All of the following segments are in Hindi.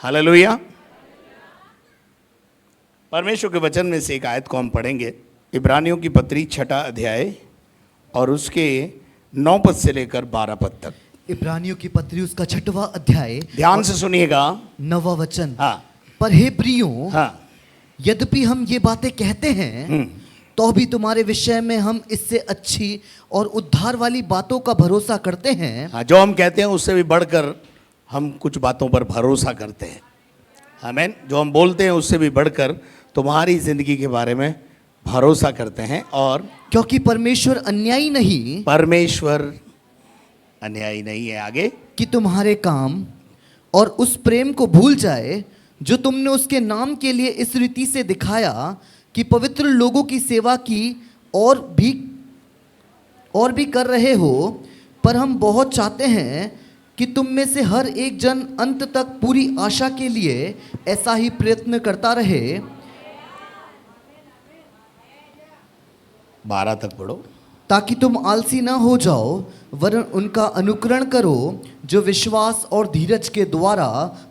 हालेलुया। परमेश्वर के वचन में से एक आयत को हम पढ़ेंगे, इब्रानियों की पत्री 6 अध्याय और उसके 9 पद से लेकर 12 पद तक। इब्रानियों की पत्री उसका 6वां अध्याय, ध्यान से सुनिएगा। 9वां वचन। हाँ पर हे प्रियों, हाँ, यद्यपि हम ये बातें कहते हैं तो भी तुम्हारे विषय में हम इससे अच्छी और उद्धार वाली बातों का भरोसा करते हैं। हाँ, जो हम कहते हैं उससे भी बढ़कर हम कुछ बातों पर भरोसा करते हैं। आमीन। जो हम बोलते हैं उससे भी बढ़कर तुम्हारी जिंदगी के बारे में भरोसा करते हैं। और क्योंकि परमेश्वर अन्यायी नहीं, परमेश्वर अन्यायी नहीं है, आगे, कि तुम्हारे काम और उस प्रेम को भूल जाए जो तुमने उसके नाम के लिए इस रीति से दिखाया कि पवित्र लोगों की सेवा की और भी कर रहे हो। पर हम बहुत चाहते हैं कि तुम में से हर एक जन अंत तक पूरी आशा के लिए ऐसा ही प्रयत्न करता रहे। 12 तक पढ़ो। ताकि तुम आलसी ना हो जाओ, वरन उनका अनुकरण करो जो विश्वास और धीरज के द्वारा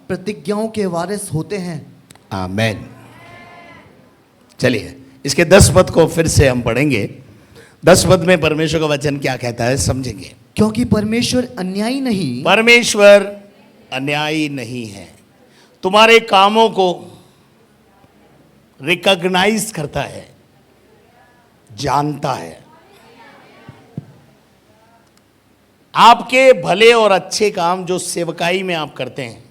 प्रतिज्ञाओं के वारिस होते हैं। आमीन। चलिए इसके 10 पद को फिर से हम पढ़ेंगे। 10 पद में परमेश्वर का वचन क्या कहता है समझेंगे। क्योंकि परमेश्वर अन्यायी नहीं, परमेश्वर अन्यायी नहीं है, तुम्हारे कामों को रिकॉग्नाइज करता है, जानता है। आपके भले और अच्छे काम जो सेवकाई में आप करते हैं,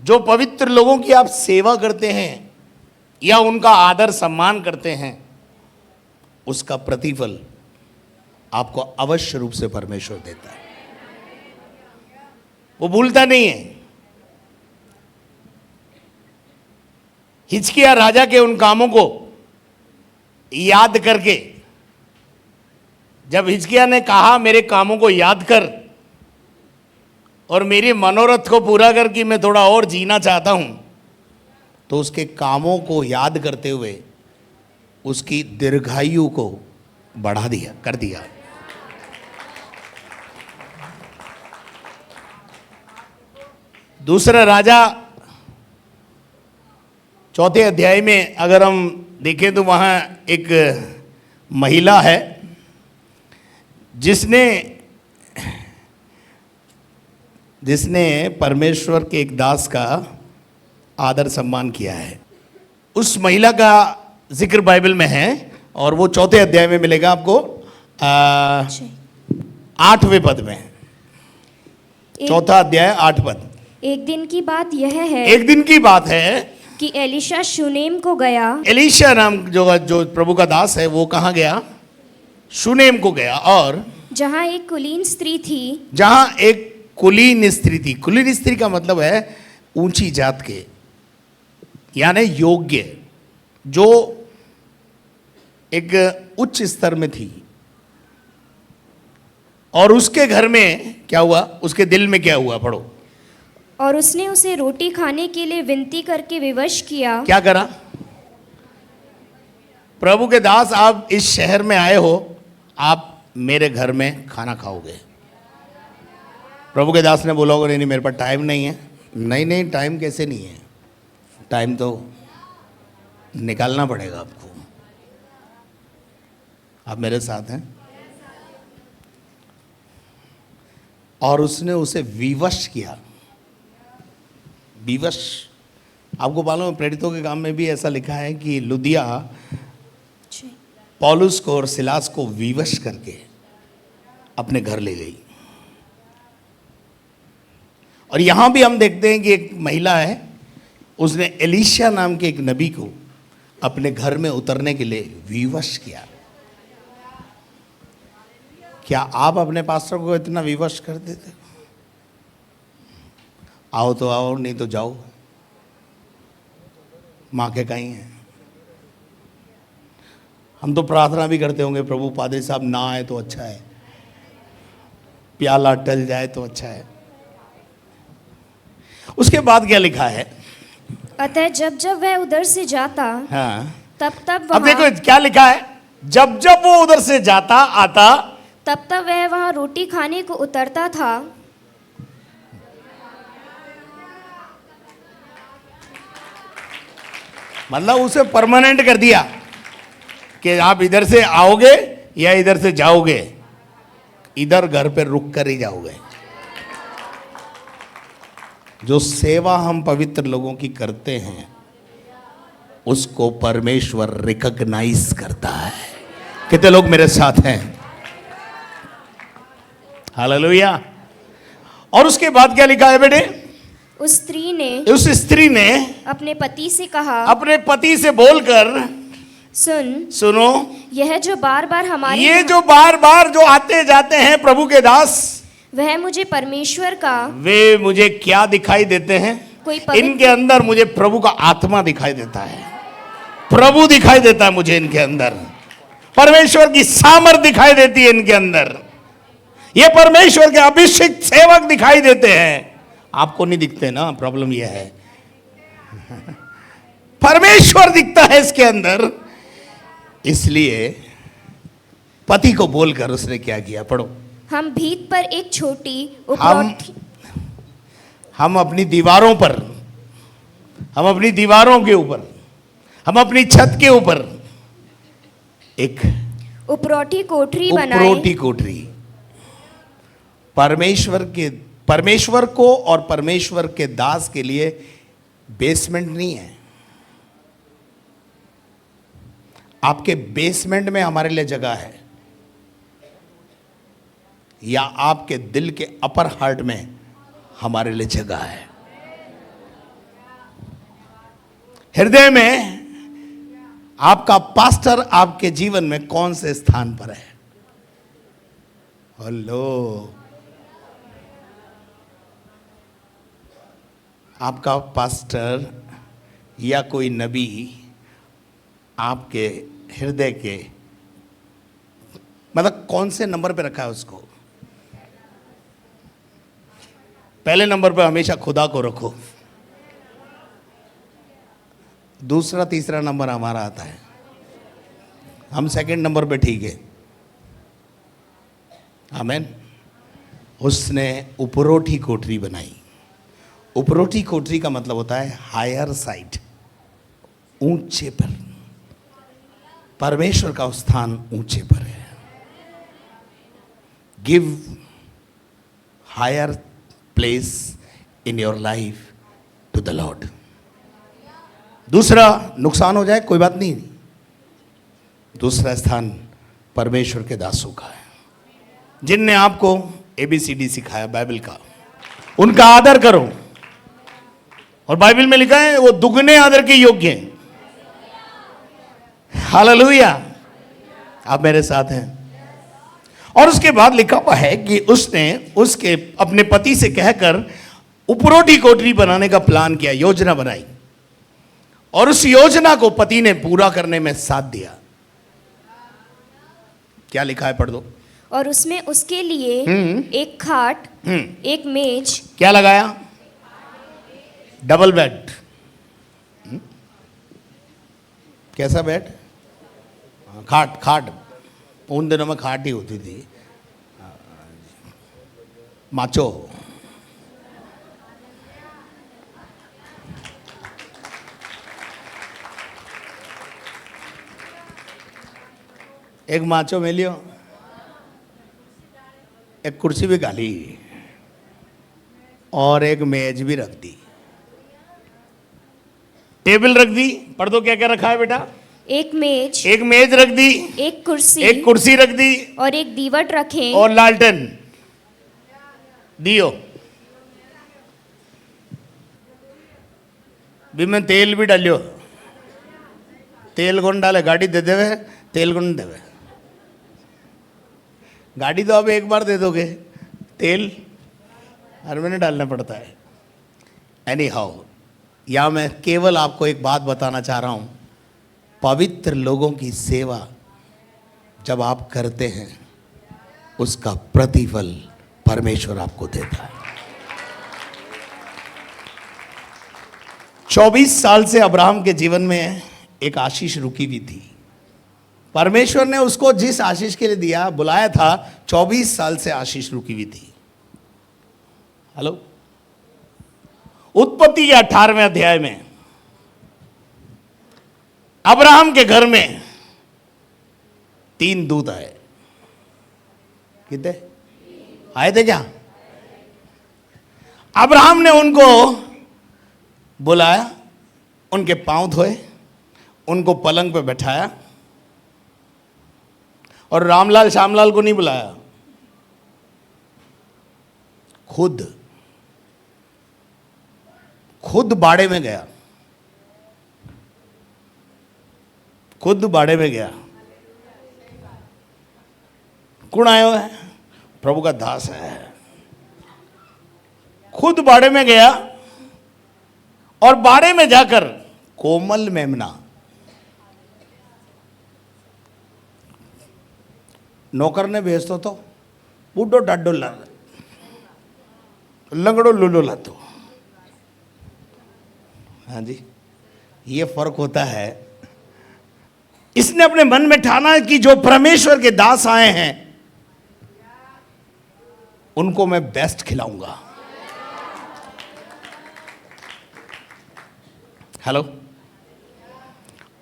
जो पवित्र लोगों की आप सेवा करते हैं या उनका आदर सम्मान करते हैं, उसका प्रतिफल आपको अवश्य रूप से परमेश्वर देता है। वो भूलता नहीं है। हिजकिय्याह राजा के उन कामों को याद करके, जब हिजकिय्याह ने कहा मेरे कामों को याद कर और मेरे मनोरथ को पूरा कर कि मैं थोड़ा और जीना चाहता हूं, तो उसके कामों को याद करते हुए उसकी दीर्घायु को बढ़ा दिया, कर दिया। दूसरा राजा 4 अध्याय में अगर हम देखें तो वहां एक महिला है जिसने परमेश्वर के एक दास का आदर सम्मान किया है। उस महिला का जिक्र बाइबल में है और वो 4 अध्याय में मिलेगा आपको 8वें पद में। 4 अध्याय 8 पद। एक दिन की बात यह है, एक दिन की बात है कि एलीशा शूनेम को गया। एलीशा नाम जो प्रभु का दास है वो कहाँ गया? शूनेम को गया। और जहाँ एक कुलीन स्त्री थी, जहाँ एक कुलीन स्त्री थी। कुलीन स्त्री का मतलब है ऊंची जात के, यानी योग्य, जो एक उच्च स्तर में थी। और उसके घर में क्या हुआ? उसके दिल में क्या हुआ? पढ़ो। और उसने उसे रोटी खाने के लिए विनती करके विवश किया। क्या करा? प्रभु के दास, आप इस शहर में आए हो, आप मेरे घर में खाना खाओगे। प्रभु के दास ने बोला होगा नहीं मेरे पास टाइम नहीं है। नहीं, टाइम कैसे नहीं है? टाइम तो निकालना पड़ेगा आपको। आप मेरे साथ हैं? और उसने उसे विवश किया। विवश, आपको मालूम है प्रेरितों के काम में भी ऐसा लिखा है कि लुदिया पौलुस को और सिलास को विवश करके अपने घर ले गई। और यहां भी हम देखते हैं कि एक महिला है, उसने एलीशा नाम के एक नबी को अपने घर में उतरने के लिए विवश किया। क्या आप अपने पास्टर को इतना विवश कर देते? आओ तो आओ, नहीं तो जाओ, माँ के कहीं हैं। हम तो प्रार्थना भी करते होंगे, प्रभु पादरी साहब ना आए तो अच्छा है, प्याला टल जाए तो अच्छा है। उसके बाद क्या लिखा है? अतः जब जब वह उधर से जाता, हाँ, तब अब देखो क्या लिखा है। जब वो उधर से जाता आता, तब वह वहाँ रोटी खाने को उतरता था। मतलब उसे परमानेंट कर दिया कि आप इधर से आओगे या इधर से जाओगे, इधर घर पे रुक कर ही जाओगे। जो सेवा हम पवित्र लोगों की करते हैं उसको परमेश्वर रिकॉग्नाइज करता है। कितने लोग मेरे साथ हैं? हालेलुया। और उसके बाद क्या लिखा है बेटे? उस स्त्री ने अपने पति से कहा, अपने पति से बोलकर, सुनो, यह जो बार बार हमारे ये जो बार बार जो आते जाते हैं प्रभु के दास, वह मुझे परमेश्वर का, वे मुझे क्या दिखाई देते हैं? कोई पवित्र, इनके अंदर मुझे प्रभु का आत्मा दिखाई देता है, प्रभु दिखाई देता है मुझे इनके अंदर, परमेश्वर की सामर्थ दिखाई देती है इनके अंदर, ये परमेश्वर के अभिषिक्त सेवक दिखाई देते हैं। आपको नहीं दिखते ना, प्रॉब्लम यह है। परमेश्वर दिखता है इसके अंदर। इसलिए पति को बोलकर उसने क्या किया? पढ़ो। हम भीत पर एक छोटी हम अपनी दीवारों पर, हम अपनी दीवारों के ऊपर, हम अपनी छत के ऊपर एक उपरोठी कोठरी उपरोठी कोठरी, परमेश्वर को और परमेश्वर के दास के लिए बेसमेंट नहीं है। आपके बेसमेंट में हमारे लिए जगह है, या आपके दिल के अपर हार्ट में हमारे लिए जगह है। हृदय में आपका पास्टर आपके जीवन में कौन से स्थान पर है? हेलो, आपका पास्टर या कोई नबी आपके हृदय के मतलब कौन से नंबर पे रखा है उसको? पहले नंबर पे हमेशा खुदा को रखो, दूसरा तीसरा नंबर हमारा आता है, हम सेकंड नंबर पे ठीक है। आमीन। उसने उपरोठी कोठरी बनाई। उपरोठी कोठरी का मतलब होता है हायर साइड, ऊंचे पर। परमेश्वर का स्थान ऊंचे पर है। Give higher place in your life to the lord. दूसरा नुकसान हो जाए कोई बात नहीं, दूसरा स्थान परमेश्वर के दासों का है, जिनने आपको ABCD सिखाया बाइबल का, उनका आदर करो। और बाइबल में लिखा है वो दुगने आदर के योग्य हैं। हालेलुया। आप मेरे साथ हैं? और उसके बाद लिखा हुआ है कि उसने उसके अपने पति से कहकर उपरोठी कोठरी बनाने का प्लान किया, योजना बनाई, और उस योजना को पति ने पूरा करने में साथ दिया। क्या लिखा है? पढ़ दो। और उसमें उसके लिए एक खाट, एक मेज, क्या लगाया? Double bed. कैसा बेड? खाट। खाट उन दिनों में खाट ही होती थी, माचो। एक माचो में लियो, एक कुर्सी भी गाली और एक मेज भी रख दी, टेबल रख दी। पढ़ दो क्या क्या रखा है बेटा? एक मेज रख दी, एक कुर्सी रख दी, और एक दीवट रखे, और लालटेन दियो। भी मैं तेल भी डालियो। तेल कौन डाले? गाड़ी दे देवे, तेल कौन देवे? गाड़ी तो आप एक बार दे दोगे, तेल हर महीने डालना पड़ता है। एनी हाउ, या मैं केवल आपको एक बात बताना चाह रहा हूं, पवित्र लोगों की सेवा जब आप करते हैं उसका प्रतिफल परमेश्वर आपको देता है। 24 साल से अब्राहम के जीवन में एक आशीष रुकी हुई थी। परमेश्वर ने उसको जिस आशीष के लिए दिया, बुलाया था, 24 साल से आशीष रुकी हुई थी। हेलो। उत्पत्ति के 18वें अध्याय में अब्राहम के घर में 3 दूत आए। कितने आए थे क्या? अब्राहम ने उनको बुलाया, उनके पांव धोए, उनको पलंग पे बैठाया, और रामलाल श्यामलाल को नहीं बुलाया, खुद बाड़े में गया, खुद बाड़े में गया। कौन आयो है? प्रभु का दास है। खुद बाड़े में गया और बाड़े में जाकर कोमल मेमना, नौकर ने भेज तो बूढ़ो डाडो ला, लंगड़ो लुलो लातो। हाँ जी, ये फर्क होता है। इसने अपने मन में ठाना कि जो परमेश्वर के दास आए हैं उनको मैं बेस्ट खिलाऊंगा। हेलो।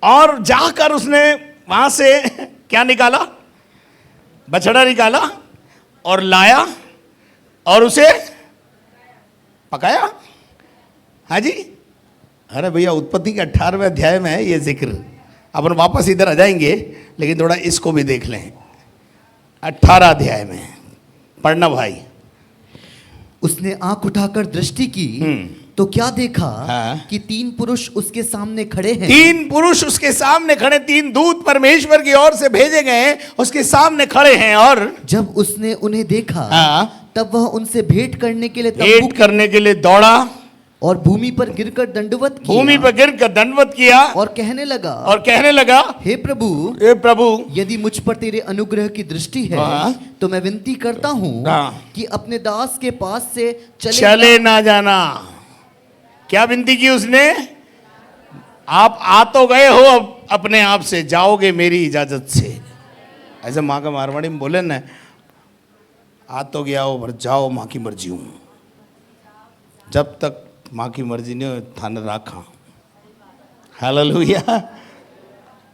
और जाकर उसने वहां से क्या निकाला? बछड़ा निकाला और लाया और उसे पकाया। हाँ जी। अरे भैया, उत्पत्ति के 18वें अध्याय में है ये जिक्र। अपन वापस इधर आ जाएंगे, लेकिन थोड़ा इसको भी देख लें। 18 अध्याय में पढ़ना भाई। उसने आंख उठाकर दृष्टि की तो क्या देखा? हाँ। कि 3 पुरुष उसके सामने खड़े हैं। 3 पुरुष उसके सामने खड़े, 3 दूत परमेश्वर की ओर से भेजे गए उसके सामने खड़े हैं। और जब उसने उन्हें देखा, हाँ, तब वह उनसे भेंट करने के लिए भेंट करने के लिए दौड़ा और भूमि पर गिरकर दंडवत किया। भूमि पर गिरकर दंडवत किया और कहने लगा, हे प्रभु, यदि मुझ पर तेरे अनुग्रह की दृष्टि है, हाँ। तो मैं विनती करता हूँ हाँ। कि अपने दास के पास से चले ना जाना। क्या विनती की उसने? आप आ तो गए हो, अब अपने आप से जाओगे मेरी इजाजत से। ऐसे माँ का मारवाड़ी में बोले ना, आ तो गया हो पर जाओ माँ की मर्जी हूँ। जब तक माँ की मर्जी नहीं हो थाने राखा। हालेलुया।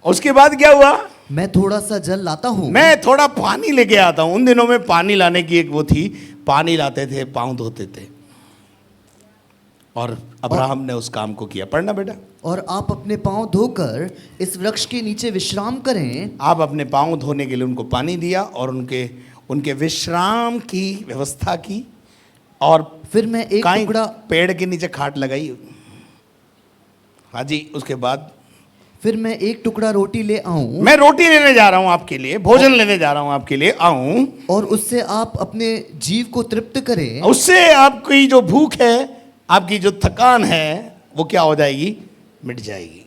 उसके बाद क्या हुआ? मैं थोड़ा सा जल लाता हूँ, मैं थोड़ा पानी लेके आता हूँ। उन दिनों में पानी लाने की एक वो थी, पानी लाते थे, पाँव धोते थे। और अब्राहम ने उस काम को किया। पढ़ना बेटा। और आप अपने पांव धोकर इस वृक्ष के नीचे विश्राम करें। आप अपने पाँव धोने के लिए उनको पानी दिया और उनके विश्राम की व्यवस्था की। और फिर मैं एक टुकड़ा पेड़ के नीचे खाट लगाई। हाँ जी। उसके बाद फिर मैं एक टुकड़ा रोटी ले आऊं। मैं रोटी लेने जा रहा हूं आपके लिए, भोजन लेने जा रहा हूं आपके लिए, आऊं। और उससे आप अपने जीव को तृप्त करें। उससे आपकी जो भूख है, आपकी जो थकान है, वो क्या हो जाएगी? मिट जाएगी।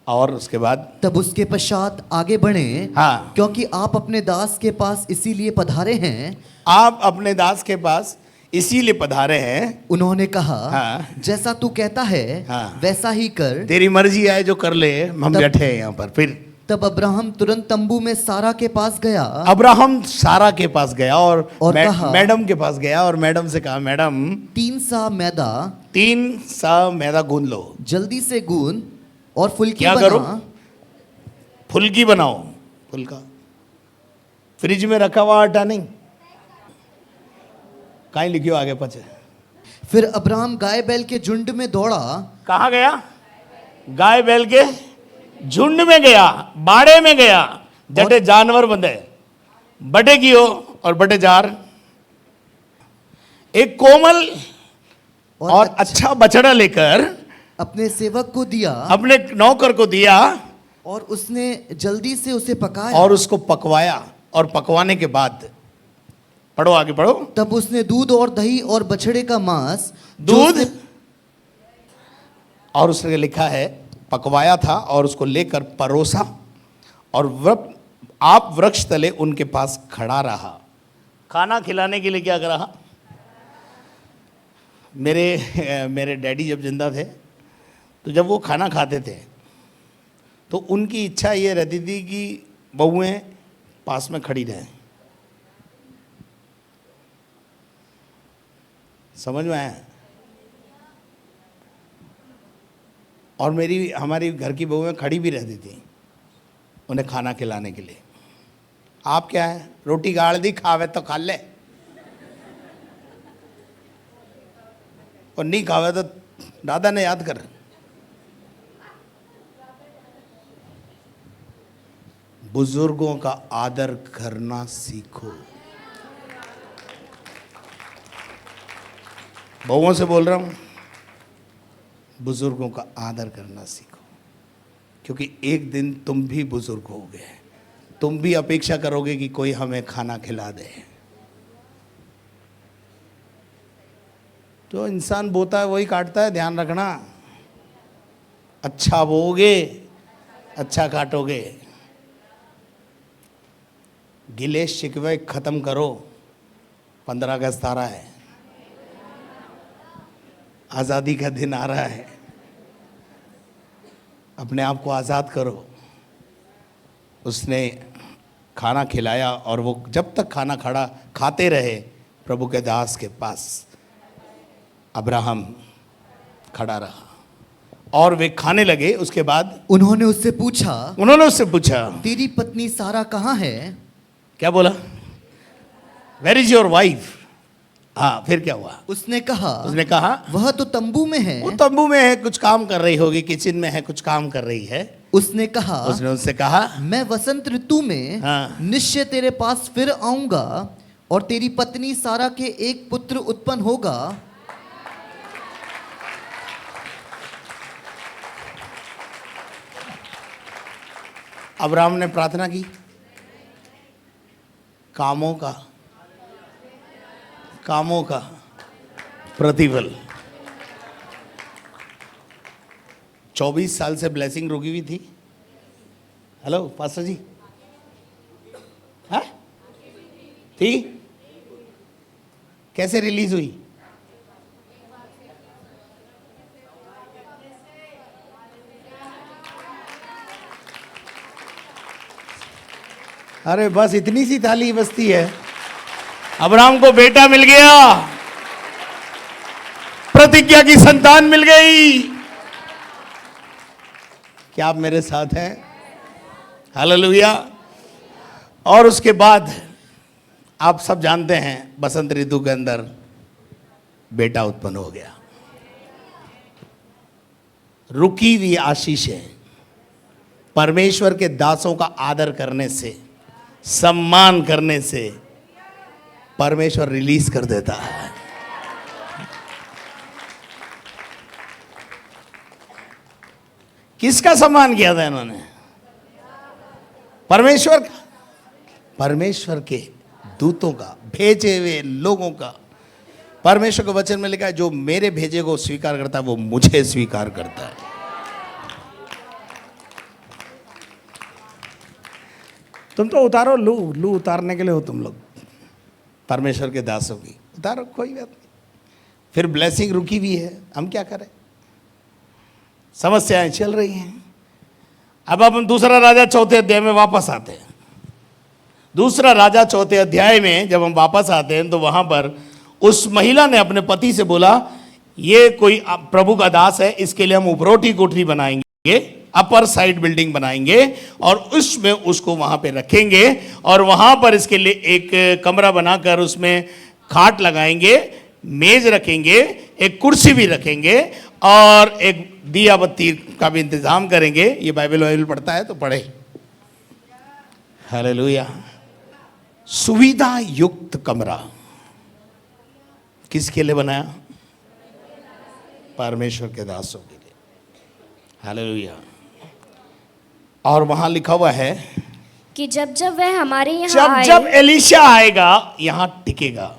और उसके बाद तब उसके पश्चात आगे बढ़े। हाँ। क्योंकि आप अपने दास के पास इसीलिए पधारे हैं। आप अपने दास के पास इसीलिए पधारे हैं। उन्होंने कहा, हाँ। जैसा तू कहता है, हाँ। वैसा ही कर। तेरी मर्जी आए जो कर ले। हम बैठे हैं यहाँ पर। फिर तब अब्राहम तुरंत तंबू में सारा के पास गया। अब्राहम सारा के पास गया और कहा, मैडम के पास गया और मैडम से कहा, मैडम 3 सा मैदा 3 सा मैदा गूंद लो, जल्दी से गूंद और फुल्की क्या बना। करो? फुल्की बनाओ। फुल्का फ्रिज में रखा हुआ आटा नहीं, कहीं लिखियो आगे पचे। फिर अब्राहम गाय बैल के झुंड में दौड़ा। कहाँ गया? गाय बैल के झुंड में गया, बाड़े में गया, जटे जानवर बंधे, बटे की हो और बटे जार। एक कोमल और अच्छा बछड़ा लेकर अपने सेवक को दिया, अपने नौकर को दिया, और उसने जल्दी से उसे पकाया और उसको पकवाया। और पकवाने के बाद पढ़ो, आगे पढ़ो। तब उसने दूध और दही और बछड़े का मांस, दूध, और उसने लिखा है पकवाया था, और उसको लेकर परोसा, और आप वृक्ष तले उनके पास खड़ा रहा। खाना खिलाने के लिए क्या करा? मेरे डैडी जब जिंदा थे, तो जब वो खाना खाते थे तो उनकी इच्छा ये रहती थी कि बहुएं पास में खड़ी रहें। समझ में आया? और हमारी घर की बहुएं खड़ी भी रहती थी उन्हें खाना खिलाने के लिए। आप क्या है, रोटी गाड़ दी, खावे तो खा ले, और नहीं खावे तो दादा ने याद कर। बुजुर्गों का आदर करना सीखो। बहुओं से बोल रहा हूं, बुजुर्गों का आदर करना सीखो, क्योंकि एक दिन तुम भी बुजुर्ग होगे, तुम भी अपेक्षा करोगे कि कोई हमें खाना खिला दे। जो इंसान बोता है वही काटता है, ध्यान रखना। अच्छा बोओगे अच्छा काटोगे। गिले शिकवे खत्म करो। 15 अगस्त आ रहा है, आज़ादी का दिन आ रहा है। अपने आप को आज़ाद करो। उसने खाना खिलाया और वो जब तक खाना खाते रहे प्रभु के दास के पास अब्राहम खड़ा रहा और वे खाने लगे। उसके बाद उन्होंने उससे पूछा, तेरी पत्नी सारा कहाँ है? क्या बोला? Where is your wife? हाँ, फिर क्या हुआ? उसने कहा वह तो तंबू में है। वो तंबू में है, कुछ काम कर रही होगी, किचन में है, कुछ काम कर रही है। उसने उससे कहा मैं वसंत ऋतु में हाँ। निश्चय तेरे पास फिर आऊंगा और तेरी पत्नी सारा के एक पुत्र उत्पन्न होगा। अब्राहम ने प्रार्थना की, कामों का प्रतिफल। 24 साल से ब्लेसिंग रुकी हुई थी। हेलो पास्टर जी, हाँ थी, कैसे रिलीज हुई? अरे बस इतनी सी थाली बचती है। अब्राहम को बेटा मिल गया, प्रतिज्ञा की संतान मिल गई। क्या आप मेरे साथ हैं? हालेलुया। और उसके बाद आप सब जानते हैं बसंत ऋतु के अंदर बेटा उत्पन्न हो गया। रुकी हुई आशीषें परमेश्वर के दासों का आदर करने से, सम्मान करने से परमेश्वर रिलीज कर देता है। किसका सम्मान किया था इन्होंने? परमेश्वर का, परमेश्वर के दूतों का, भेजे हुए लोगों का। परमेश्वर के वचन में लिखा है, जो मेरे भेजे को स्वीकार करता है वो मुझे स्वीकार करता है। तुम तो उतारो, लू उतारने के लिए हो तुम लोग, परमेश्वर के दासों की उतारो, कोई बात नहीं। फिर ब्लेसिंग रुकी हुई है, हम क्या करें? समस्याएं चल रही हैं। अब हम दूसरा राजा 4 अध्याय में वापस आते हैं। दूसरा राजा 4 अध्याय में जब हम वापस आते हैं तो वहां पर उस महिला ने अपने पति से बोला, ये कोई प्रभु का दास है, इसके लिए हम उपरोटी कोठरी बनाएंगे, अपर साइड बिल्डिंग बनाएंगे और उसमें उसको वहां पे रखेंगे और वहां पर इसके लिए एक कमरा बनाकर उसमें खाट लगाएंगे, मेज रखेंगे, एक कुर्सी भी रखेंगे और एक दिया बत्ती का भी इंतजाम करेंगे। ये बाइबल पढ़ता है तो पढ़े। हालेलुया। सुविधा युक्त कमरा किसके लिए बनाया? परमेश्वर के दासों के लिए। हालेलुया। और वहां लिखा हुआ है कि जब जब वह हमारे यहाँ आए, जब एलीशा आएगा यहां टिकेगा।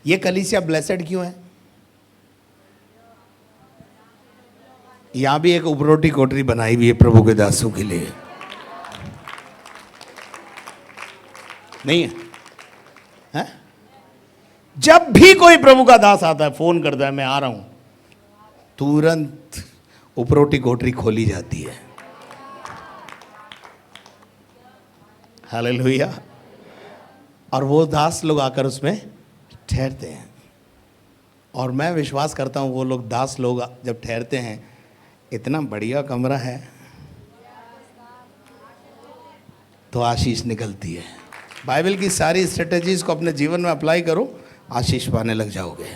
ये कलीसिया ब्लेसेड क्यों है? यहां भी एक उपरोटी कोठरी बनाई हुई है प्रभु के दासों के लिए, नहीं है? हैं? जब भी कोई प्रभु का दास आता है, फोन करता है मैं आ रहा हूं, तुरंत उपरोटी कोठरी खोली जाती है। हालेलुया। और वो दास लोग आकर उसमें ठहरते हैं। और मैं विश्वास करता हूँ वो लोग दास लोग जब ठहरते हैं, इतना बढ़िया कमरा है तो आशीष निकलती है। बाइबल की सारी स्ट्रेटजीज को अपने जीवन में अप्लाई करो, आशीष पाने लग जाओगे।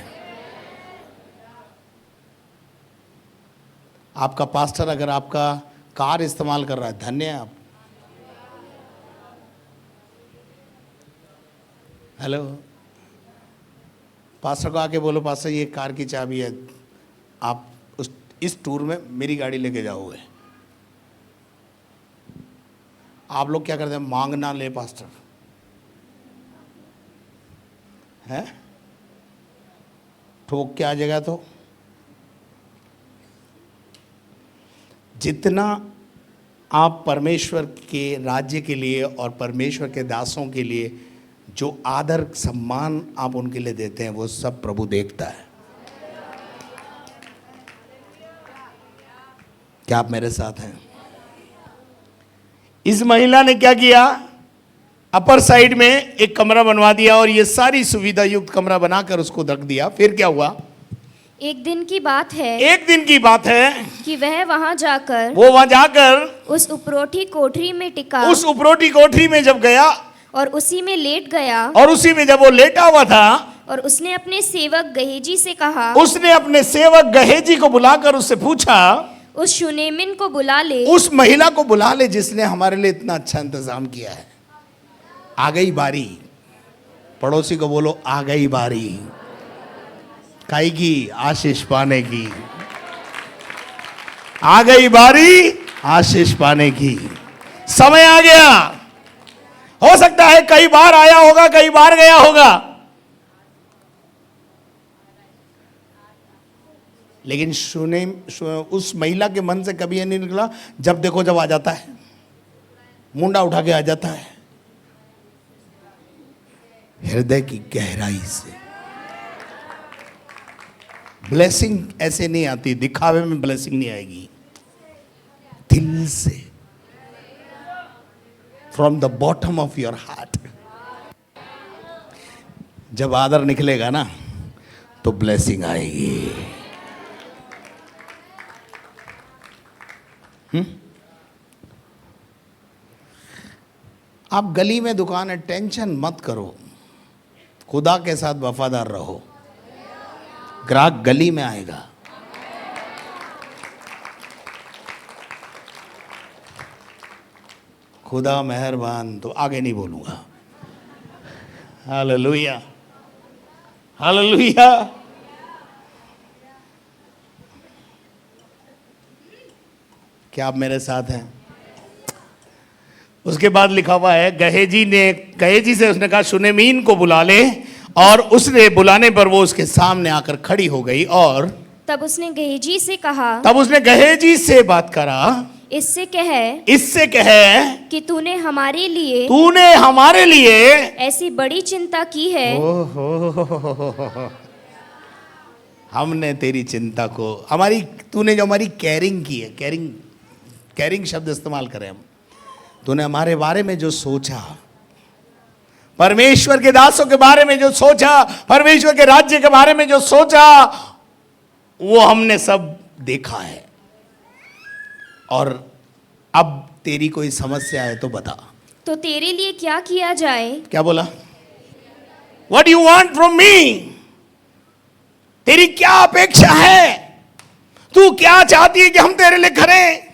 आपका पास्टर अगर आपका कार इस्तेमाल कर रहा है, धन्य है आप। हेलो, पास्टर को आके बोलो, पास्टर ये कार की चाबी है, आप इस टूर में मेरी गाड़ी लेके जाओगे। आप लोग क्या करते हैं, मांगना ले पास्टर है, ठोक के आ जाएगा। तो जितना आप परमेश्वर के राज्य के लिए और परमेश्वर के दासों के लिए जो आदर सम्मान आप उनके लिए देते हैं, वो सब प्रभु देखता है। क्या आप मेरे साथ हैं? इस महिला ने क्या किया, अपर साइड में एक कमरा बनवा दिया और ये सारी सुविधा युक्त कमरा बनाकर उसको रख दिया। फिर क्या हुआ? एक दिन की बात है, एक दिन की बात है कि वह वहां जाकर उस उपरोठी कोठरी में टिका, उस उपरोटी कोठरी में जब गया और उसी में लेट गया, और उसी में जब वो लेटा हुआ था, और उसने अपने सेवक गहेजी से कहा, उसने अपने सेवक गहेजी को बुलाकर उससे पूछा, उस शुनेमिन को बुला ले, उस महिला को बुला ले जिसने हमारे लिए इतना अच्छा इंतजाम किया है। आ गई बारी, पड़ोसी को बोलो आ गई बारी काई की, आशीष पाने की। आ गई बारी आशीष पाने की, समय आ गया। हो सकता है कई बार आया होगा, कई बार गया होगा, लेकिन उस महिला के मन से कभी ये नहीं निकला, जब देखो जब आ जाता है, मुंडा उठा के आ जाता है। हृदय की गहराई से ब्लेसिंग ऐसे नहीं आती, दिखावे में ब्लेसिंग नहीं आएगी, दिल से, from the bottom of your heart. जब आदर निकलेगा ना तो ब्लेसिंग आएगी। आप गली में दुकान है, टेंशन मत करो, खुदा के साथ वफादार रहो, ग्राहक गली में आएगा। खुदा मेहरबान, तो आगे नहीं बोलूंगा। Hallelujah, hallelujah. क्या आप मेरे साथ हैं? उसके बाद लिखा हुआ है, गहेजी से उसने कहा शुनेमीन को बुला ले, और उसने बुलाने पर वो उसके सामने आकर खड़ी हो गई। और तब उसने गहेजी से कहा, तब उसने गहेजी से बात करा, इससे कह कि तूने हमारे लिए ऐसी बड़ी चिंता की है। हमने तेरी चिंता को, तूने जो हमारी केयरिंग की है, केयरिंग शब्द इस्तेमाल करें हम, तूने हमारे बारे में जो सोचा, परमेश्वर के दासों के बारे में जो सोचा, परमेश्वर के राज्य के बारे में जो सोचा, वो हमने सब देखा है। और अब तेरी कोई समस्या है तो बता, तो तेरे लिए क्या किया जाए? क्या बोला? What do you want from me? तेरी क्या अपेक्षा है? तू क्या चाहती है कि हम तेरे लिए करें?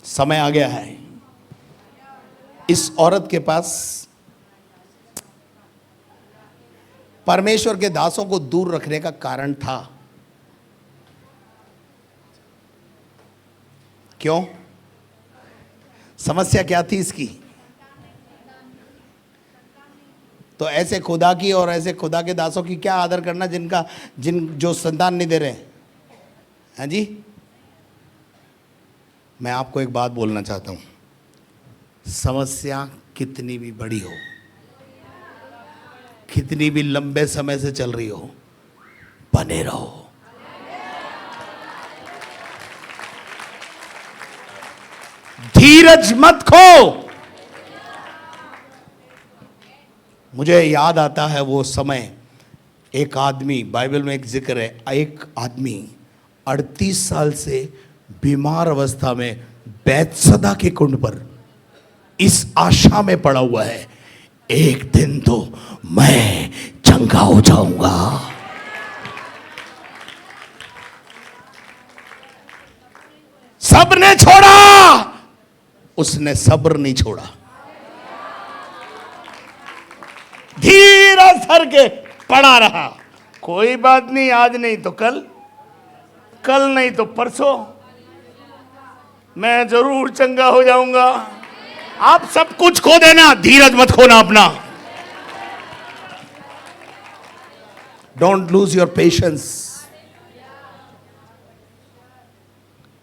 समय आ गया है। इस औरत के पास परमेश्वर के दासों को दूर रखने का कारण था। क्यों? समस्या क्या थी इसकी? तो ऐसे खुदा की और ऐसे खुदा के दासों की क्या आदर करना जो संतान नहीं दे रहे हैं जी। मैं आपको एक बात बोलना चाहता हूं, समस्या कितनी भी बड़ी हो, कितनी भी लंबे समय से चल रही हो, बने रहो। धीरज मत खो। मुझे याद आता है वो समय, एक आदमी, बाइबल में एक जिक्र है, एक आदमी 38 साल से बीमार अवस्था में बैतसदा के कुंड पर इस आशा में पड़ा हुआ है, एक दिन तो मैं चंगा हो जाऊंगा। सबने छोड़ा, उसने सब्र नहीं छोड़ा। धीरज धर के पड़ा रहा। कोई बात नहीं, आज नहीं तो कल, कल नहीं तो परसों मैं जरूर चंगा हो जाऊंगा। आप सब कुछ खो देना, धीरज मत खोना अपना। Don't lose your patience,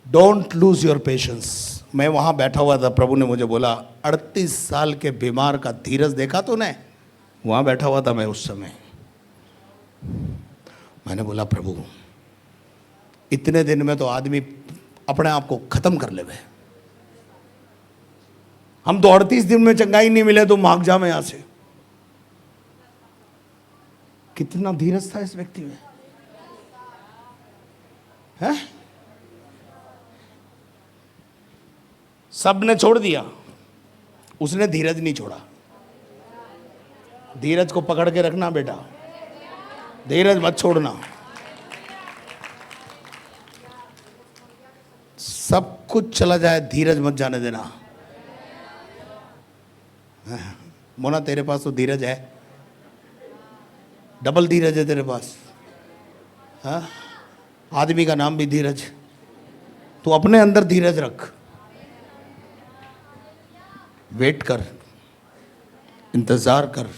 don't lose your patience. मैं वहां बैठा हुआ था, प्रभु ने मुझे बोला 38 साल के बीमार का धीरज देखा तूने? वहां बैठा हुआ था मैं उस समय। मैंने बोला प्रभु, इतने दिन में तो आदमी अपने आप को खत्म कर ले। हम तो 38 दिन में चंगाई नहीं मिले तो भाग जा मैं यहां से। कितना धीरज था इस व्यक्ति में, है? सबने छोड़ दिया, उसने धीरज नहीं छोड़ा। धीरज को पकड़ के रखना बेटा, धीरज मत छोड़ना। सब कुछ चला जाए, धीरज मत जाने देना। मोना तेरे पास तो धीरज है, डबल धीरज है तेरे पास। हाँ, आदमी का नाम भी धीरज। तू अपने अंदर धीरज रख, वेट कर, इंतजार कर,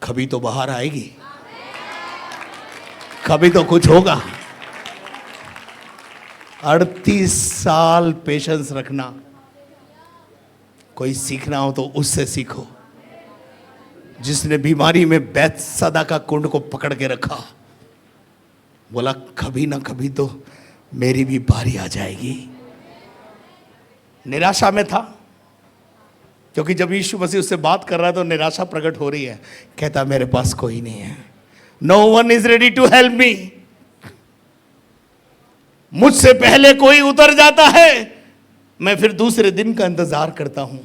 कभी तो बाहर आएगी, कभी तो कुछ होगा। 38 साल पेशेंस रखना। कोई सीखना हो तो उससे सीखो, जिसने बीमारी में बैतसदा का कुंड को पकड़ के रखा। बोला कभी ना कभी तो मेरी भी बारी आ जाएगी। निराशा में था, क्योंकि जब यीशु मसीह उससे बात कर रहा है तो निराशा प्रकट हो रही है। कहता मेरे पास कोई नहीं है, no one is ready to help me. मुझसे पहले कोई उतर जाता है, मैं फिर दूसरे दिन का इंतजार करता हूं।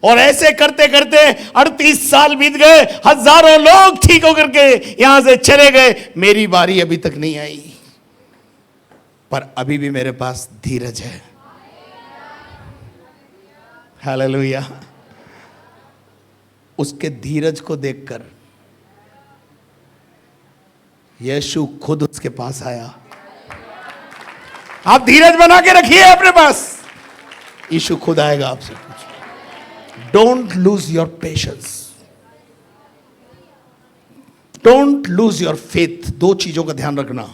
और ऐसे करते करते 38 साल बीत गए, हजारों लोग ठीक होकर के यहां से चले गए, मेरी बारी अभी तक नहीं आई। पर अभी भी मेरे पास धीरज है। हालेलुया। उसके धीरज को देखकर यीशु खुद उसके पास आया। आप धीरज बना के रखिए अपने पास, यीशु खुद आएगा आपसे। Don't lose your patience, don't lose your faith. दो चीजों का ध्यान रखना,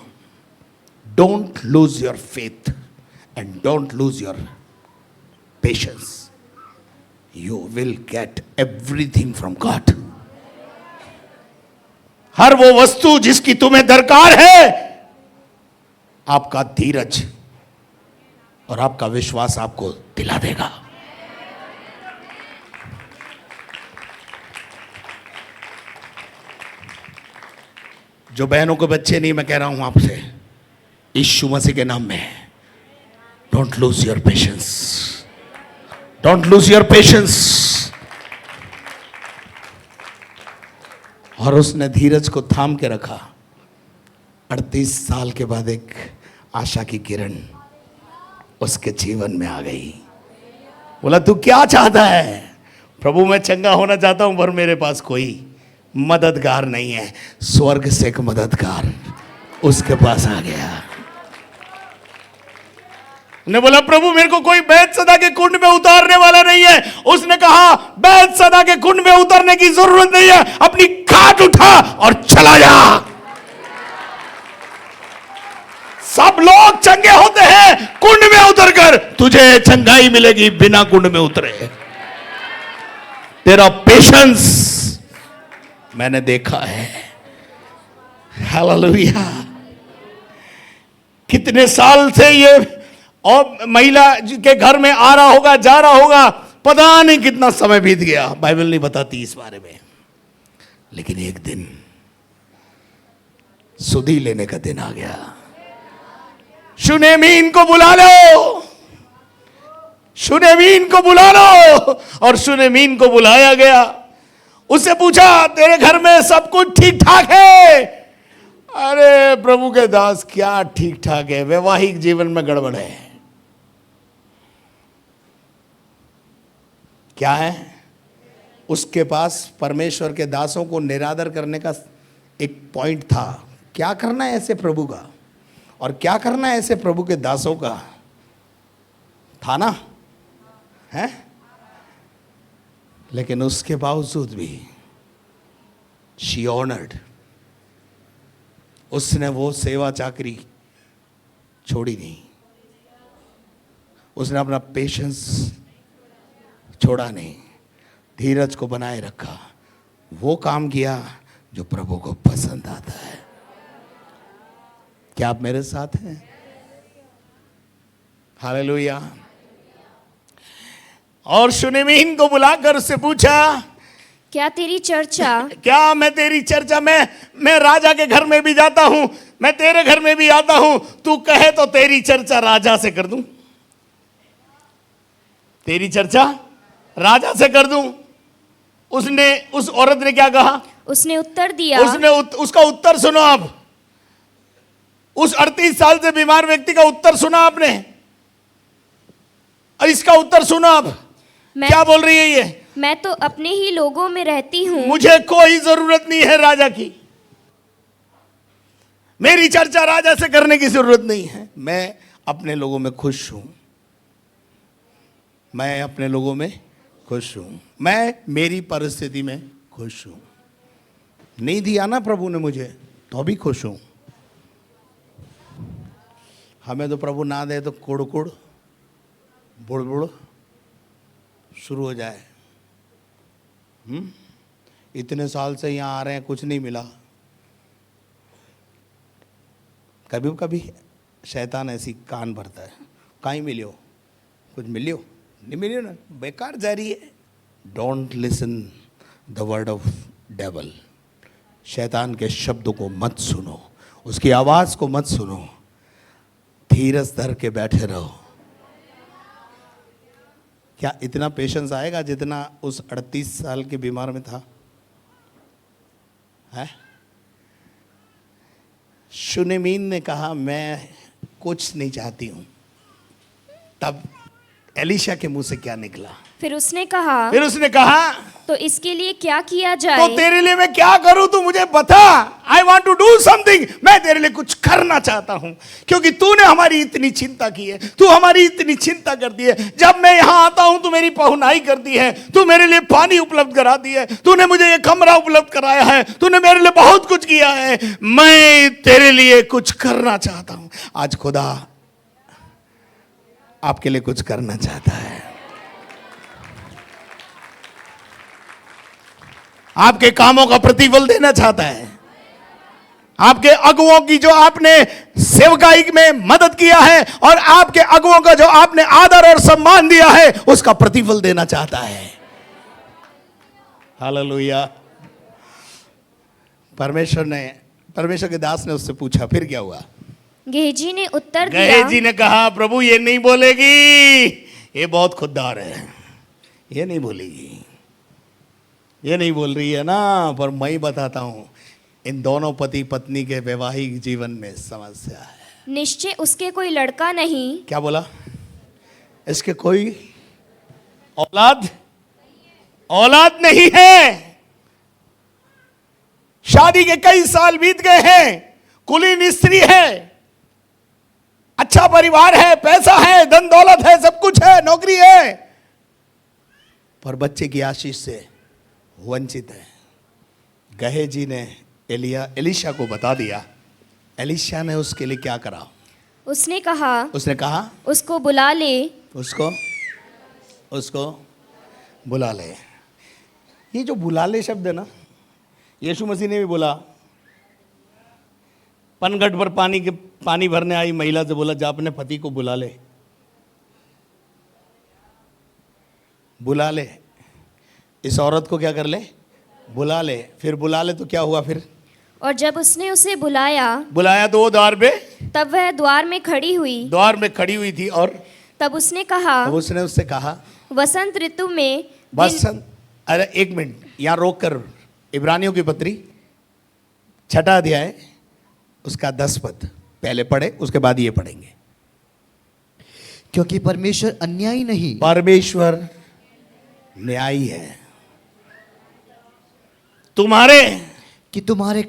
don't lose your faith and don't lose your patience. You will get everything from God. हर वो वस्तु जिसकी तुम्हें दरकार है, आपका धीरज और आपका विश्वास आपको दिला देगा। जो बहनों के बच्चे नहीं, मैं कह रहा हूं आपसे यीशु मसीह के नाम में, don't lose your patience, don't lose your patience. और उसने धीरज को थाम के रखा। 38 साल के बाद एक आशा की किरण उसके जीवन में आ गई। बोला तू क्या चाहता है? प्रभु मैं चंगा होना चाहता हूं, पर मेरे पास कोई मददगार नहीं है। स्वर्ग से एक मददगार उसके पास आ गया। ने बोला प्रभु मेरे को कोई बैतसदा के कुंड में उतारने वाला नहीं है। उसने कहा बैतसदा के कुंड में उतरने की जरूरत नहीं है, अपनी खाट उठा और चला जा। सब लोग चंगे होते हैं कुंड में उतरकर, तुझे चंगाई मिलेगी बिना कुंड में उतरे। तेरा पेशेंस मैंने देखा है। हालेलुया। कितने साल से ये और महिला के घर में आ रहा होगा, जा रहा होगा, पता नहीं कितना समय बीत गया, बाइबल नहीं बताती इस बारे में। लेकिन एक दिन सुधि लेने का दिन आ गया। शुनेमीन को बुला लो, शुनेमीन को बुला लो। और शुनेमीन को बुलाया गया। उससे पूछा तेरे घर में सब कुछ ठीक ठाक है? अरे प्रभु के दास, क्या ठीक ठाक है, वैवाहिक जीवन में गड़बड़ है। क्या है? उसके पास परमेश्वर के दासों को निरादर करने का एक पॉइंट था। क्या करना है ऐसे प्रभु का, और क्या करना है ऐसे प्रभु के दासों का, था ना? है? लेकिन उसके बावजूद भी शी ऑनर्ड, उसने वो सेवा चाकरी छोड़ी नहीं, उसने अपना पेशेंस छोड़ा नहीं, धीरज को बनाए रखा, वो काम किया जो प्रभु को पसंद आता है। क्या आप मेरे साथ हैं? हालेलुया। और शुनेमीन को बुलाकर उससे पूछा, क्या तेरी चर्चा क्या मैं तेरी चर्चा में, मैं राजा के घर में भी जाता हूं, मैं तेरे घर में भी आता हूं, तू कहे तो तेरी चर्चा राजा से कर दूं, तेरी चर्चा राजा से कर दूं। उस औरत ने क्या कहा? उसने उत्तर दिया, उसका उत्तर सुनो आप। उस 38 साल से बीमार व्यक्ति का उत्तर सुना आपने, और इसका उत्तर सुनो आप। क्या बोल रही है ये? मैं तो अपने ही लोगों में रहती हूँ, मुझे कोई जरूरत नहीं है राजा की, मेरी चर्चा राजा से करने की जरूरत नहीं है, मैं अपने लोगों में खुश हूं, मैं अपने लोगों में खुश हूं, मैं मेरी परिस्थिति में खुश हूं। नहीं दिया ना प्रभु ने मुझे, तो भी खुश हूं। हमें तो प्रभु ना दे तो कुड़ बुड़ शुरू हो जाए। इतने साल से यहाँ आ रहे हैं, कुछ नहीं मिला। कभी कभी शैतान ऐसी कान भरता है, कहीं मिलियो, कुछ मिलियो, नहीं मिलियो ना, बेकार जारी है। Don't listen the word of devil. शैतान के शब्दों को मत सुनो, उसकी आवाज को मत सुनो, धीरज धर के बैठे रहो। क्या इतना पेशेंस आएगा जितना उस 38 साल के बीमार में था? है? शुनेमीन ने कहा मैं कुछ नहीं चाहती हूं। तब एलीशा के मुंह से क्या निकला? फिर उसने कहा तो इसके लिए क्या किया जाए? तो तेरे लिए मैं क्या करूं, तू मुझे बता। I want to do something, मैं तेरे लिए कुछ करना चाहता हूं, क्योंकि तूने हमारी इतनी चिंता की है, तू हमारी इतनी चिंता करती है। जब मैं यहां आता हूं तो मेरी पहुनाई करती है, तू मेरे लिए पानी उपलब्ध कराती है, तूने मुझे ये कमरा उपलब्ध कराया है, तूने मेरे लिए बहुत कुछ किया है, मैं तेरे लिए कुछ करना चाहता हूं। आज खुदा आपके लिए कुछ करना चाहता है, आपके कामों का प्रतिफल देना चाहता है, आपके अगुओं की जो आपने सेवकाई में मदद किया है और आपके अगुओं का जो आपने आदर और सम्मान दिया है उसका प्रतिफल देना चाहता है। हालेलुया। परमेश्वर के दास ने उससे पूछा, फिर क्या हुआ? गेहजी ने उत्तर दिया, गेहजी ने कहा प्रभु ये नहीं बोलेगी, ये बहुत खुददार है, ये नहीं बोलेगी, ये नहीं बोल रही है ना, पर मैं ही बताता हूं, इन दोनों पति पत्नी के वैवाहिक जीवन में समस्या है। निश्चय उसके कोई लड़का नहीं। क्या बोला? इसके कोई औलाद नहीं है। शादी के कई साल बीत गए हैं, कुलीन स्त्री है, अच्छा परिवार है, पैसा है, धन दौलत है, सब कुछ है, नौकरी है, पर बच्चे की आशीष से वंचित है। गेहजी ने एलीशा को बता दिया। एलीशा ने उसके लिए क्या करा? उसने कहा उसको बुला ले, उसको बुला ले। ये जो बुला ले शब्द है ना, यीशु मसीह ने भी बोला। पनघट पर पानी भरने आई महिला से बोला जा अपने पति को बुला ले, बुला ले। इस औरत को क्या कर ले? बुला ले। फिर बुला ले तो क्या हुआ? फिर और जब उसने उसे बुलाया तो वो द्वार पे, तब वह द्वार में खड़ी हुई। द्वार में खड़ी हुई थी और तब उसने कहा, अब उसने उससे कहा, वसंत ऋतु में बसंत, अरे एक मिनट यहाँ रोक कर, इब्रानियों की पत्री 6 अध्याय उसका 10 पद पहले पढ़े, उसके बाद ये पढ़ेंगे। क्योंकि परमेश्वर अन्यायी नहीं, परमेश्वर न्यायी है। तुम्हारे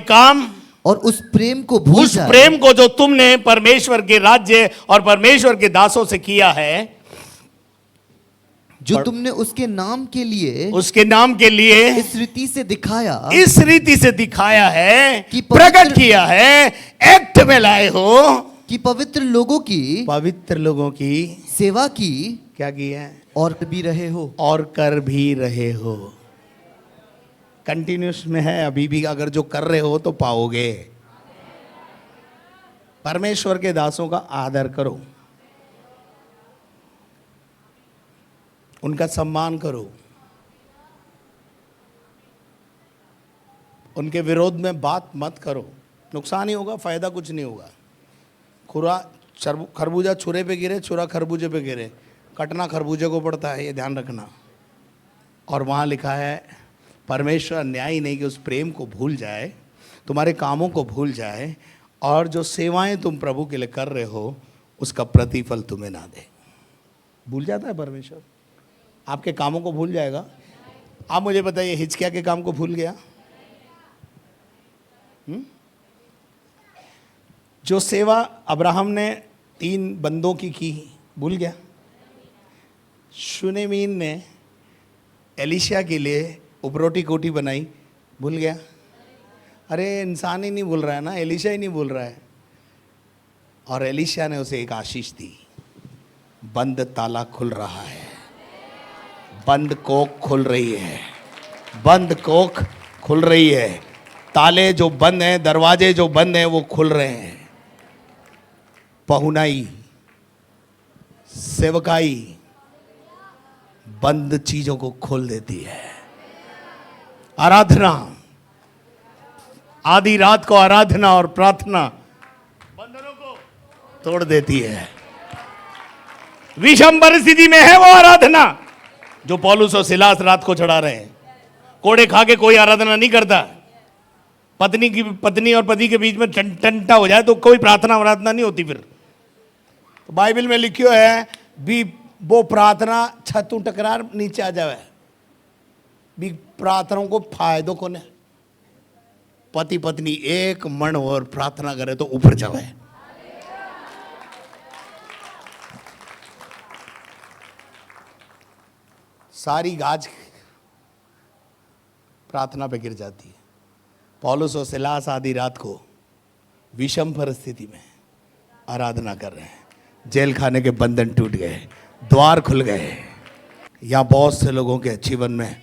काम और उस प्रेम को भूल उस जाए, प्रेम को जो तुमने परमेश्वर के राज्य और परमेश्वर के दासों से किया है, जो तुमने उसके नाम के लिए इस रीति से दिखाया है कि प्रकट किया है, एक्ट में लाए हो कि पवित्र लोगों की सेवा की, क्या किया है, और भी रहे हो, और कर भी रहे हो। कंटिन्यूस में है अभी भी, अगर जो कर रहे हो तो पाओगे। परमेश्वर के दासों का आदर करो, उनका सम्मान करो, उनके विरोध में बात मत करो, नुकसान ही होगा, फायदा कुछ नहीं होगा। खरबूजा छुरे पे गिरे, छुरा खरबूजे पे गिरे, कटना खरबूजे को पड़ता है, ये ध्यान रखना। और वहाँ लिखा है परमेश्वर अन्यायी नहीं कि उस प्रेम को भूल जाए, तुम्हारे कामों को भूल जाए, और जो सेवाएं तुम प्रभु के लिए कर रहे हो उसका प्रतिफल तुम्हें ना दे। भूल जाता है परमेश्वर, आपके कामों को भूल जाएगा। आप मुझे बताइए, हिजकिय्याह के काम को भूल गया? जो सेवा अब्राहम ने 3 बंदों की भूल गया? शुनेमीन ने एलीशा के लिए उपरोटी कोटी बनाई, भूल गया? अरे इंसान ही नहीं भूल रहा है ना, एलीशा ही नहीं भूल रहा है। और एलीशा ने उसे एक आशीष दी, बंद ताला खुल रहा है, बंद कोख खुल रही है, बंद कोख खुल रही है, ताले जो बंद हैं, दरवाजे जो बंद हैं वो खुल रहे हैं। पहुनाई, सेवकाई बंद चीजों को खोल देती है। आराधना, आधी रात को आराधना और प्रार्थना बंधनों को तोड़ देती है। विषम परिस्थिति में है वो आराधना जो पौलुस और सिलास रात को चढ़ा रहे हैं। कोड़े खा के कोई आराधना नहीं करता। पत्नी और पति के बीच में टंटा हो जाए तो कोई प्रार्थना नहीं होती। फिर तो बाइबल में लिखियो है भी वो प्रार्थना छतू टकरार नीचे आ जावे, भी प्रार्थनाओं को फायदो को ने। पति पत्नी एक मन और प्रार्थना करे तो ऊपर जावे। सारी गाज प्रार्थना पे गिर जाती है। पौलुस और सिलास आधी रात को विषम परिस्थिति में आराधना कर रहे हैं। जेल खाने के बंधन टूट गए, द्वार खुल गए। यहाँ बहुत से लोगों के जीवन में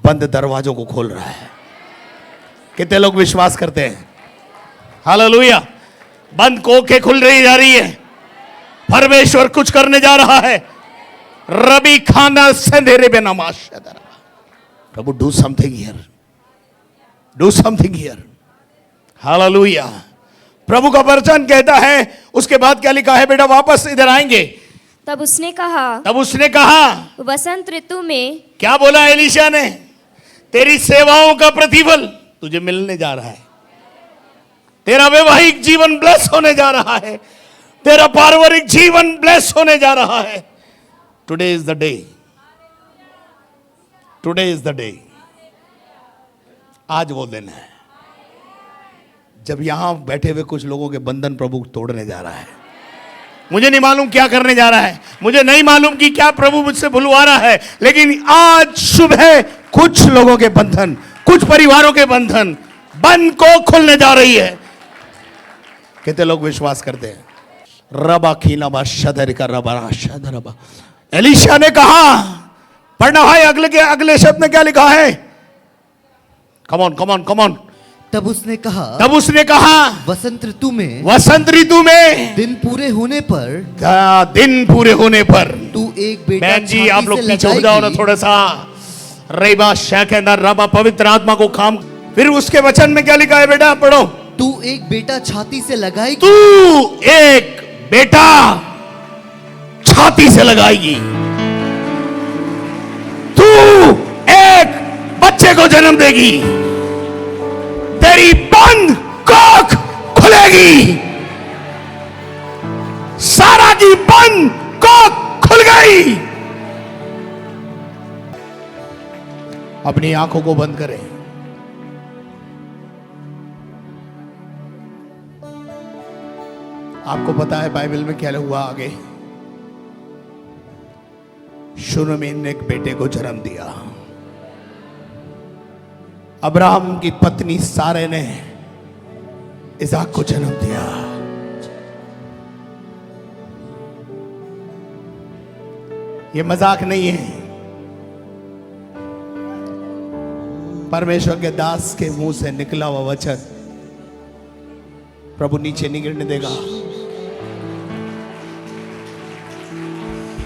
बंद दरवाजों को खोल रहा है। कितने लोग विश्वास करते हैं? हालेलुया। बंद कोखे खुल रही जा रही है। परमेश्वर कुछ करने जा रहा है। रबी खाना संधेरे बेनमाश। प्रभु do something here, do something here. Hallelujah. प्रभु का वचन कहता है, उसके बाद क्या लिखा है बेटा? वापस इधर आएंगे। तब उसने कहा वसंत ऋतु में। क्या बोला एलीशा ने? तेरी सेवाओं का प्रतिफल तुझे मिलने जा रहा है। तेरा वैवाहिक जीवन ब्लेस होने जा रहा है। तेरा पारिवारिक जीवन ब्लेस होने जा रहा है। Today is the day, today is the day. आज वो दिन है जब यहां बैठे हुए कुछ लोगों के बंधन प्रभु तोड़ने जा रहा है। मुझे नहीं मालूम क्या करने जा रहा है, मुझे नहीं मालूम कि क्या प्रभु मुझसे बुलवा रहा है, लेकिन आज सुबह कुछ लोगों के बंधन, कुछ परिवारों के बंधन बंद को खुलने जा रही है। कितने लोग विश्वास करते हैं? रबा खीनाबा शदर का रबा शदर रबा। एलीशा ने कहा, पढ़ना है अगले शब्द में क्या लिखा है? Come on come on come on. तब उसने कहा वसंत ऋतु में दिन पूरे होने पर तू एक बेटा बहन जी आप लोग पीछे हो जाओ ना थोड़ा सा। रेबा शैखेंदर रबा, पवित्र आत्मा को काम फिर उसके वचन में क्या लिखा है बेटा, पढ़ो। तू एक बेटा छाती से लगाएगी, तू एक बेटा छाती से लगाएगी, तू एक बच्चे को जन्म देगी, तेरी बंद कोख खुलेगी। सारा की बंद कोख खुल गई। अपनी आंखों को बंद करें। आपको पता है बाइबल में क्या हुआ आगे? शूनेमिन ने एक बेटे को जन्म दिया। अब्राहम की पत्नी सारे ने इसहाक को जन्म दिया। ये मजाक नहीं है। परमेश्वर के दास के मुंह से निकला हुआ वचन प्रभु नीचे नहीं गिरने देगा।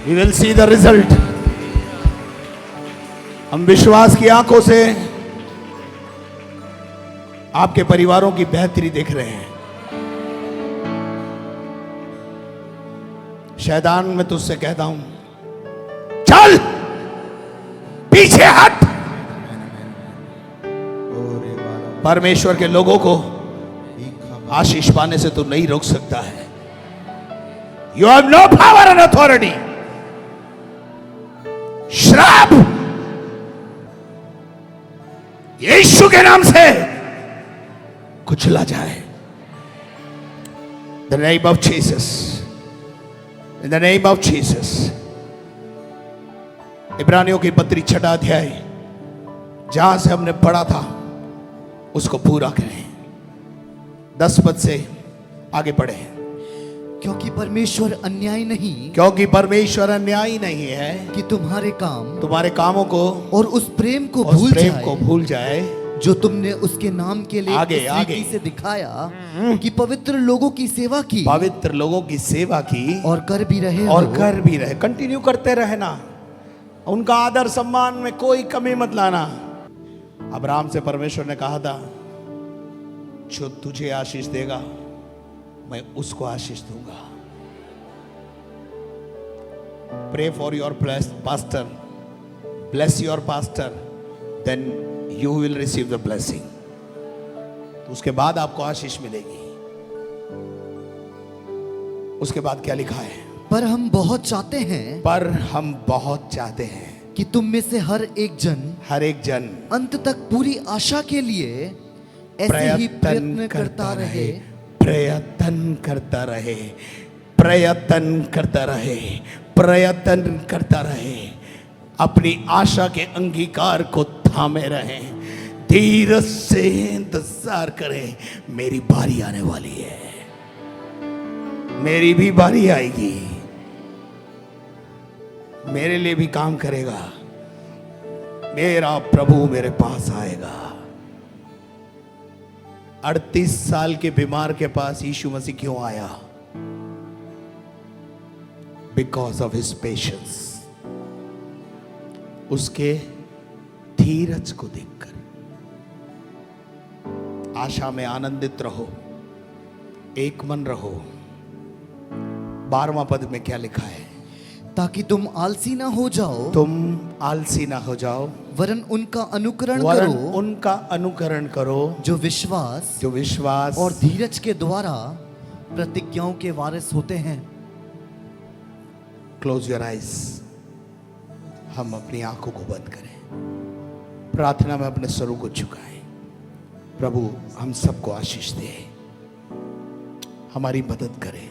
We will see the result. हम विश्वास की आंखों से आपके परिवारों की बेहतरी देख रहे हैं। शैतान, मैं तुझसे कहता हूं, चल पीछे हट। परमेश्वर के लोगों को आशीष पाने से तू नहीं रोक सकता है। You have no power and authority. श्राप यीशु के नाम से कुचला जाए। The name of Jesus, in the name of Jesus. इब्रानियों की पत्री 6 अध्याय जहां से हमने पढ़ा था उसको पूरा करें। 10 पद से आगे पढ़े। क्योंकि परमेश्वर अन्याय नहीं, क्योंकि परमेश्वर अन्यायी नहीं है कि तुम्हारे कामों को और उस प्रेम को भूल जाए जो तुमने उसके नाम के लिए आगे इस रीति से दिखाया कि पवित्र लोगों की सेवा की और कर भी रहे कंटिन्यू करते रहना। उनका आदर सम्मान में कोई कमी मत लाना। अब्राहम से परमेश्वर ने कहा था, जो तुझे आशीष देगा मैं उसको आशीष दूंगा। Pray for your pastor, bless your pastor, then you will receive the blessing. तो उसके बाद आपको आशीष मिलेगी। उसके बाद क्या लिखा है? पर हम बहुत चाहते हैं कि तुम में से हर एक जन अंत तक पूरी आशा के लिए ऐसे ही प्रयत्न करता रहे, अपनी आशा के अंगीकार को थामे रहे, धीरज से इंतजार करें। मेरी बारी आने वाली है, मेरी भी बारी आएगी, मेरे लिए भी काम करेगा, मेरा प्रभु मेरे पास आएगा। 38 साल के बीमार के पास यीशु मसीह क्यों आया? Because of his patience. उसके धीरज को देखकर। आशा में आनंदित रहो, एक मन रहो। 12वां पद में क्या लिखा है? ताकि तुम आलसी ना हो जाओ, वरन उनका अनुकरण करो जो विश्वास और धीरज के द्वारा प्रतिज्ञाओं के वारिस होते हैं। Close your eyes. हम अपनी आंखों को बंद करें, प्रार्थना में अपने स्वरों को झुकाएं। प्रभु हम सबको आशीष दे, हमारी मदद करें।